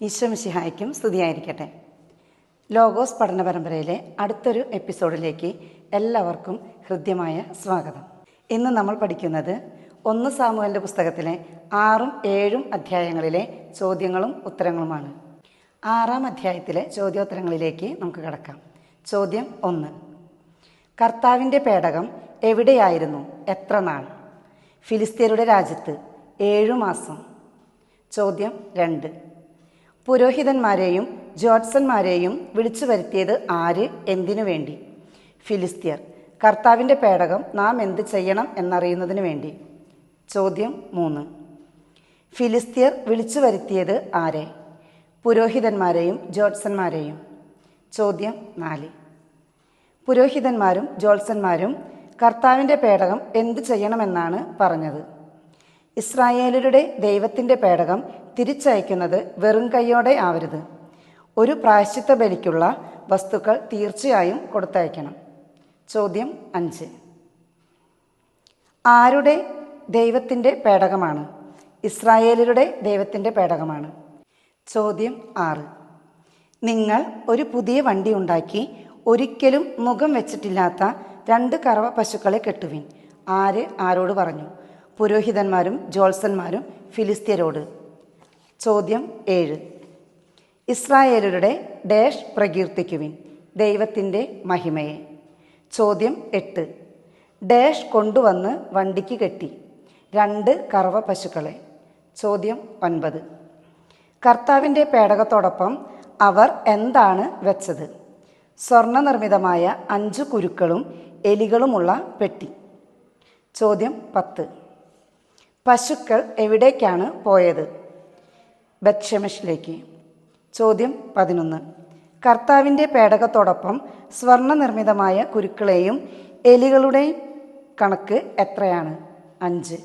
ഈശോ മിശിഹായ്ക്കും സ്തുതിയായിരിക്കട്ടെ. ലോഗോസ് പഠന പരമ്പരയിലെ അടുത്തൊരു എപ്പിസോഡിലേക്ക് എല്ലാവർക്കും ഹൃദ്യമായ സ്വാഗതം. ഇന്ന് നമ്മൾ പഠിക്കുന്നത് 1 സാമുവേലിൻ്റെ പുസ്തകത്തിലെ 6ഉം 7ഉം അധ്യായങ്ങളിലെ ചോദ്യങ്ങളും ഉത്തരങ്ങളുമാണ്. 6ആം അധ്യായത്തിലെ ചോദ്യോത്തരങ്ങളിലേക്ക് നമുക്ക് കടക്കാം. ചോദ്യം 1. കർത്താവിൻ്റെ പേടകം എവിടെയായിരുന്നു? എത്ര നാൾ? ഫിലിസ്ത്യരുടെ രാജ്യത്ത് 7 മാസം. ചോദ്യം 2. പുരോഹിതന്മാരെയും ജ്യോത്സ്യന്മാരെയും വിളിച്ചു വരുത്തിയത് ആര്? എന്തിനു വേണ്ടി? ഫിലിസ്ത്യർ. കർത്താവിൻ്റെ പേടകം നാം എന്ത് ചെയ്യണം എന്നറിയുന്നതിന് വേണ്ടി. ചോദ്യം 3. ഫിലിസ്ത്യർ വിളിച്ചു വരുത്തിയത് ആരെ? പുരോഹിതന്മാരെയും ജ്യോത്സ്യന്മാരെയും. ചോദ്യം 4. പുരോഹിതന്മാരും ജ്യോത്സ്യന്മാരും കർത്താവിൻ്റെ പേടകം എന്ത് ചെയ്യണമെന്നാണ് പറഞ്ഞത്? ഇസ്രായേലരുടെ ദൈവത്തിൻ്റെ പേടകം തിരിച്ചയക്കുന്നത് വെറും കൈയോടെ ആവരുത്. ഒരു പ്രായശ്ചിത്ത ബലിക്കുള്ള വസ്തുക്കൾ തീർച്ചയായും കൊടുത്തയക്കണം. ചോദ്യം 5. ആരുടെ ദൈവത്തിൻ്റെ പേടകമാണ്? ഇസ്രായേലരുടെ ദൈവത്തിൻ്റെ പേടകമാണ്. ചോദ്യം 6. നിങ്ങൾ ഒരു പുതിയ വണ്ടി ഉണ്ടാക്കി ഒരിക്കലും മുഖം വെച്ചിട്ടില്ലാത്ത 2 കറവ പശുക്കളെ കെട്ടുവിൻ. ആര് ആരോട് പറഞ്ഞു? പുരോഹിതന്മാരും ജ്യോത്സ്യന്മാരും ഫിലിസ്ത്യരോട്. ചോദ്യം 7. ഇസ്രായേലരുടെ ഡാഷ് പ്രകീർത്തിക്കുവിൻ. ദൈവത്തിൻ്റെ മഹിമയെ. ചോദ്യം 8. ഡാഷ് കൊണ്ടുവന്ന് വണ്ടിക്ക് കെട്ടി. 2 കറവ പശുക്കളെ. ചോദ്യം 9. കർത്താവിൻ്റെ പേടകത്തോടൊപ്പം അവർ എന്താണ് വെച്ചത്? സ്വർണ്ണ നിർമ്മിതമായ 5 കുരുക്കളും എലികളുമുള്ള പെട്ടി. ചോദ്യം 10. പശുക്കൾ എവിടേക്കാണ് പോയത്? ബത്ഷെമെഷിലേക്ക്. ചോദ്യം 11. കർത്താവിൻ്റെ പേടകത്തോടൊപ്പം സ്വർണ്ണ നിർമ്മിതമായ കുരുക്കളെയും എലികളുടെയും കണക്ക് എത്രയാണ്? 5.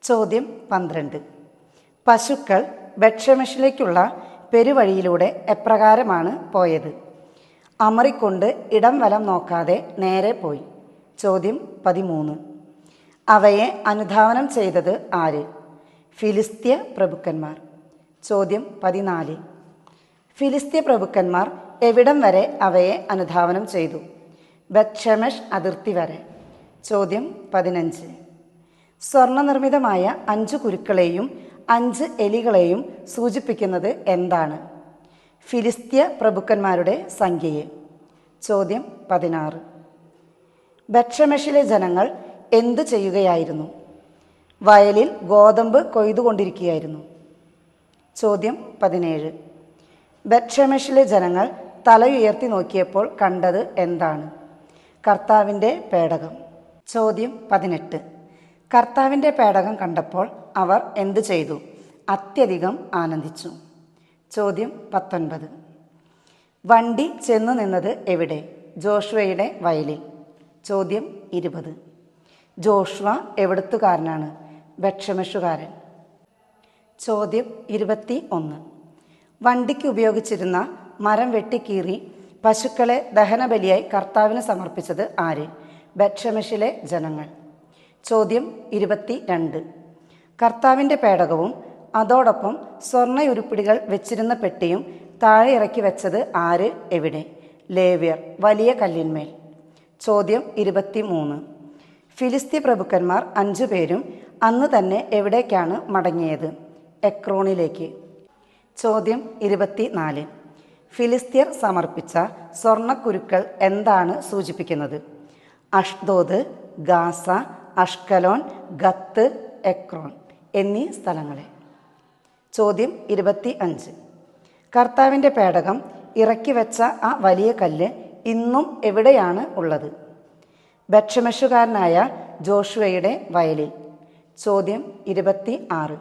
ചോദ്യം 12. പശുക്കൾ ബത്ഷെമെഷിലേക്കുള്ള പെരുവഴിയിലൂടെ എപ്രകാരമാണ് പോയത്? അമറിക്കൊണ്ട് ഇടം വലം നോക്കാതെ നേരെ പോയി. ചോദ്യം 13. അവയെ അനുധാവനം ചെയ്തത് ആര്? ഫിലിസ്ത്യ പ്രഭുക്കന്മാർ. ചോദ്യം 14. ഫിലിസ്ത്യ പ്രഭുക്കന്മാർ എവിടം വരെ അവയെ അനുധാവനം ചെയ്തു? ബത്ഷെമെഷ് അതിർത്തി വരെ. ചോദ്യം 15. സ്വർണ്ണ നിർമ്മിതമായ 5 കുരുക്കളെയും 5 എലികളെയും സൂചിപ്പിക്കുന്നത് എന്താണ്? ഫിലിസ്ത്യ പ്രഭുക്കന്മാരുടെ സംഖ്യയെ. ചോദ്യം 16. ബത്ഷെമെഷിലെ ജനങ്ങൾ എന്തു ചെയ്യുകയായിരുന്നു? വയലിൽ ഗോതമ്പ് കൊയ്തുകൊണ്ടിരിക്കുകയായിരുന്നു. ചോദ്യം 17. ബത്ഷെമെഷിലെ ജനങ്ങൾ തല ഉയർത്തി നോക്കിയപ്പോൾ കണ്ടത് എന്താണ്? കർത്താവിൻ്റെ പേടകം. ചോദ്യം 18. കർത്താവിൻ്റെ പേടകം കണ്ടപ്പോൾ അവർ എന്തു ചെയ്തു? അത്യധികം ആനന്ദിച്ചു. ചോദ്യം 19. വണ്ടി ചെന്നു നിന്നത് എവിടെ? ജോഷുവയുടെ വയലിൽ. ചോദ്യം 20. ജോഷുവ എവിടുത്തുകാരനാണ്? ബത്ഷെമെഷുകാരൻ. ചോദ്യം 21. വണ്ടിക്ക് ഉപയോഗിച്ചിരുന്ന മരം വെട്ടിക്കീറി പശുക്കളെ ദഹനബലിയായി കർത്താവിന് സമർപ്പിച്ചത് ആര്? ബത്ഷെമെഷിലെ ജനങ്ങൾ. ചോദ്യം 22. കർത്താവിൻ്റെ പേടകവും അതോടൊപ്പം സ്വർണ്ണയുരുപ്പിടികൾ വെച്ചിരുന്ന പെട്ടിയും താഴെ ഇറക്കി വെച്ചത് ആര്? എവിടെ? ലേവ്യർ, വലിയ കല്ലിന്മേൽ. ചോദ്യം 23. ഫിലിസ്ത്യ പ്രഭുക്കന്മാർ 5 പേരും അന്ന് തന്നെ എവിടേക്കാണ് മടങ്ങിയത്? എക്രോണിലേക്ക്. ചോദ്യം 24. ഫിലിസ്ത്യർ സമർപ്പിച്ച സ്വർണ്ണക്കുരുക്കൾ എന്താണ് സൂചിപ്പിക്കുന്നത്? അഷ്ദോദ്, ഗാസ, അഷ്കലോൻ, ഗത്ത്, എക്രോൺ എന്നീ സ്ഥലങ്ങളെ. ചോദ്യം 25. കർത്താവിൻ്റെ പേടകം ഇറക്കി വെച്ച ആ വലിയ കല്ല് ഇന്നും എവിടെയാണ് ഉള്ളത്? ബത്ഷെമെഷുകാരനായ ജോഷുവയുടെ വയലിൽ. ചോദ്യം 26.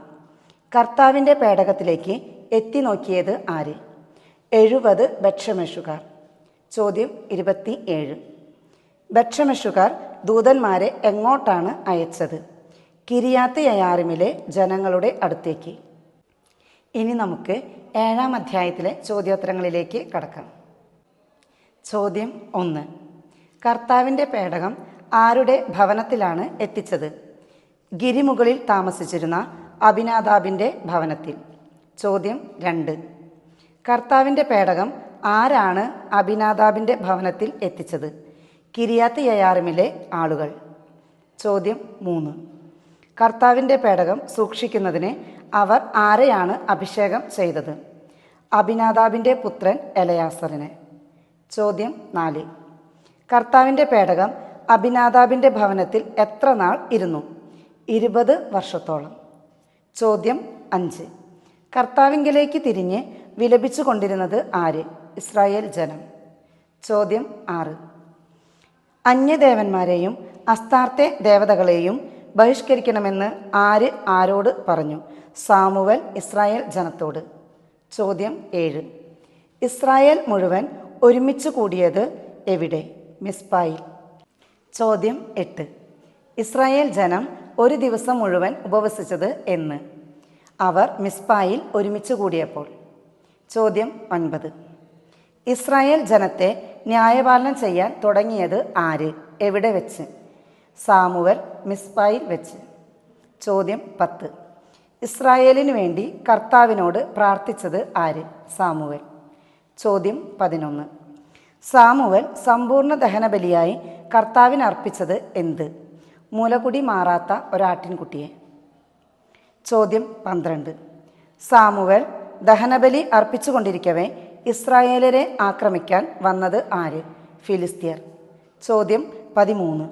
കർത്താവിൻ്റെ പേടകത്തിലേക്ക് എത്തി നോക്കിയത് ആര്? 70 ബത്ഷെമെഷുകാർ. ചോദ്യം 27. ബത്ഷെമെഷുകാർ ദൂതന്മാരെ എങ്ങോട്ടാണ് അയച്ചത്? കിരിയാത്ത് യയാറിമിലെ ജനങ്ങളുടെ അടുത്തേക്ക്. ഇനി നമുക്ക് 7ആം അധ്യായത്തിലെ ചോദ്യോത്തരങ്ങളിലേക്ക് കടക്കാം. ചോദ്യം 1. കർത്താവിൻ്റെ പേടകം ആരുടെ ഭവനത്തിലാണ് എത്തിച്ചത്? ഗിരിമുകളിൽ താമസിച്ചിരുന്ന അബിനാദാബിൻ്റെ ഭവനത്തിൽ. ചോദ്യം 2. കർത്താവിൻ്റെ പേടകം ആരാണ് അബിനാദാബിൻ്റെ ഭവനത്തിൽ എത്തിച്ചത്? കിരിയാത്ത് യയാറിമിലെ ആളുകൾ. ചോദ്യം 3. കർത്താവിൻ്റെ പേടകം സൂക്ഷിക്കുന്നതിന് അവർ ആരെയാണ് അഭിഷേകം ചെയ്തത്? അബിനാദാബിൻ്റെ പുത്രൻ എലയാസറിനെ. ചോദ്യം 4. കർത്താവിൻ്റെ പേടകം അബിനാദാബിൻ്റെ ഭവനത്തിൽ എത്ര നാൾ ഇരുന്നു? 20 വർഷത്തോളം. ചോദ്യം 5. കർത്താവിങ്കലേക്ക് തിരിഞ്ഞ് വിലപിച്ചു കൊണ്ടിരുന്നത് ആര്? ഇസ്രായേൽ ജനം. ചോദ്യം 6. അന്യദേവന്മാരെയും അസ്താർത്തെ ദേവതകളെയും ബഹിഷ്കരിക്കണമെന്ന് ആര് ആരോട് പറഞ്ഞു? സാമുവൽ ഇസ്രായേൽ ജനത്തോട്. ചോദ്യം 7. ഇസ്രായേൽ മുഴുവൻ ഒരുമിച്ച് കൂടിയത് എവിടെ? മിസ്പായിൽ. ചോദ്യം 8. ഇസ്രായേൽ ജനം ഒരു ദിവസം മുഴുവൻ ഉപവസിച്ചത് എന്ന്? അവർ മിസ്പായിൽ ഒരുമിച്ച് കൂടിയപ്പോൾ. ചോദ്യം 9. ഇസ്രായേൽ ജനത്തെ ന്യായപാലനം ചെയ്യാൻ തുടങ്ങിയത് ആര്? എവിടെ വെച്ച്? സാമുവൽ മിസ്പായിൽ വെച്ച്. ചോദ്യം 10. ഇസ്രായേലിന് വേണ്ടി കർത്താവിനോട് പ്രാർത്ഥിച്ചത് ആര്? സാമുവൽ. ചോദ്യം 11. സാമുവൽ സമ്പൂർണ്ണ ദഹനബലിയായി കർത്താവിന് അർപ്പിച്ചത് എന്ത്? മുലകുടി മാറാത്ത ഒരാട്ടിൻകുട്ടിയെ. ചോദ്യം 12. സാമുവൽ ദഹനബലി അർപ്പിച്ചുകൊണ്ടിരിക്കവേ ഇസ്രായേലരെ ആക്രമിക്കാൻ വന്നത് ആര്? ഫിലിസ്ത്യർ. ചോദ്യം 13.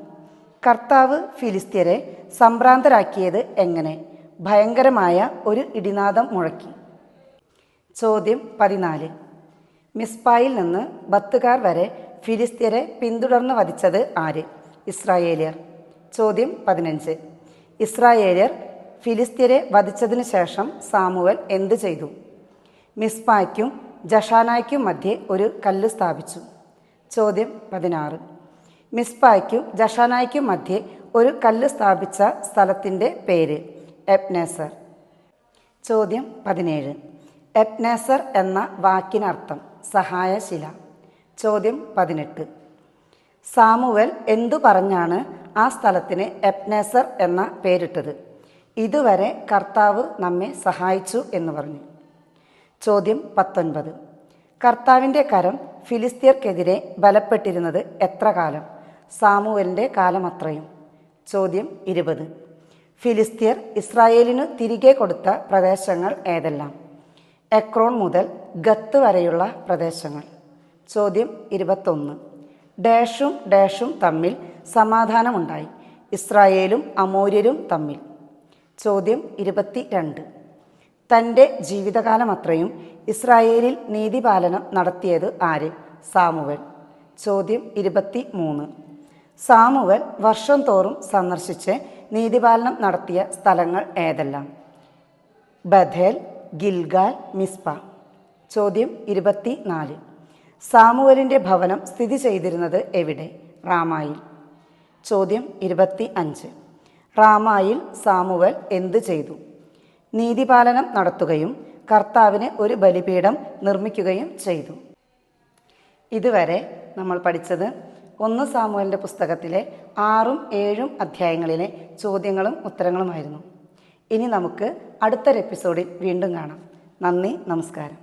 കർത്താവ് ഫിലിസ്ത്യരെ സംഭ്രാന്തരാക്കിയത് എങ്ങനെ? ഭയങ്കരമായ ഒരു ഇടിനാദം മുഴക്കി. ചോദ്യം 14. മിസ്പായിൽ നിന്ന് ബത്തുകാർ വരെ ഫിലിസ്ത്യരെ പിന്തുടർന്ന് വധിച്ചത് ആര്? ഇസ്രായേലിയർ. ചോദ്യം 15. ഇസ്രായേലിയർ ഫിലിസ്ത്യരെ വധിച്ചതിനു ശേഷം സാമുവൽ എന്ത് ചെയ്തു? മിസ്പായ്ക്കും ജഷാനായ്ക്കും മധ്യേ ഒരു കല്ല് സ്ഥാപിച്ചു. ചോദ്യം 16. മിസ്പായ്ക്കും ജഷാനായ്ക്കും മധ്യേ ഒരു കല്ല് സ്ഥാപിച്ച സ്ഥലത്തിൻ്റെ പേര്? എബ്നേസർ. ചോദ്യം 17. എബ്നേസർ എന്ന വാക്കിനർത്ഥം? സഹായശില. ചോദ്യം 18. സാമുവൽ എന്തു പറഞ്ഞാണ് ആ സ്ഥലത്തിന് എബ്നേസർ എന്ന പേരിട്ടത്? ഇതുവരെ കർത്താവ് നമ്മെ സഹായിച്ചു എന്ന് പറഞ്ഞു. ചോദ്യം 19. കർത്താവിൻ്റെ കരം ഫിലിസ്ത്യർക്കെതിരെ ബലപ്പെട്ടിരുന്നത് എത്ര കാലം? സാമുവലിൻ്റെ കാലമത്രയും. ചോദ്യം 20. ഫിലിസ്ത്യർ ഇസ്രായേലിനു തിരികെ കൊടുത്ത പ്രദേശങ്ങൾ ഏതെല്ലാം? എക്രോൺ മുതൽ ഗത്ത് വരെയുള്ള പ്രദേശങ്ങൾ. ചോദ്യം 21. ഡാഷും ഡാഷും തമ്മിൽ സമാധാനമുണ്ടായി, ഇസ്രായേലും അമോര്യരും തമ്മിൽ. ചോദ്യം 22. തൻ്റെ ജീവിതകാലമത്രയും ഇസ്രായേലിൽ നീതിപാലനം നടത്തിയത് ആര്? സാമുവൽ. ചോദ്യം 23. സാമുവൽ വർഷം തോറും സന്ദർശിച്ച് നീതിപാലനം നടത്തിയ സ്ഥലങ്ങൾ ഏതെല്ലാം? ബഥേൽ, ഗിൽഗാൽ, മിസ്പ. ചോദ്യം 24. സാമുവലിൻ്റെ ഭവനം സ്ഥിതി ചെയ്തിരുന്നത് എവിടെ? റാമായിൽ. ചോദ്യം 25. റാമായിൽ സാമുവൽ എന്ത് ചെയ്തു? നീതിപാലനം നടത്തുകയും കർത്താവിന് ഒരു ബലിപീഠം നിർമ്മിക്കുകയും ചെയ്തു. ഇതുവരെ നമ്മൾ പഠിച്ചത് 1 സാമുവേലിൻ്റെ പുസ്തകത്തിലെ 6ഉം 7ഉം അധ്യായങ്ങളിലെ ചോദ്യങ്ങളും ഉത്തരങ്ങളുമായിരുന്നു. ഇനി നമുക്ക് അടുത്തൊരു എപ്പിസോഡിൽ വീണ്ടും കാണാം. നന്ദി, നമസ്കാരം.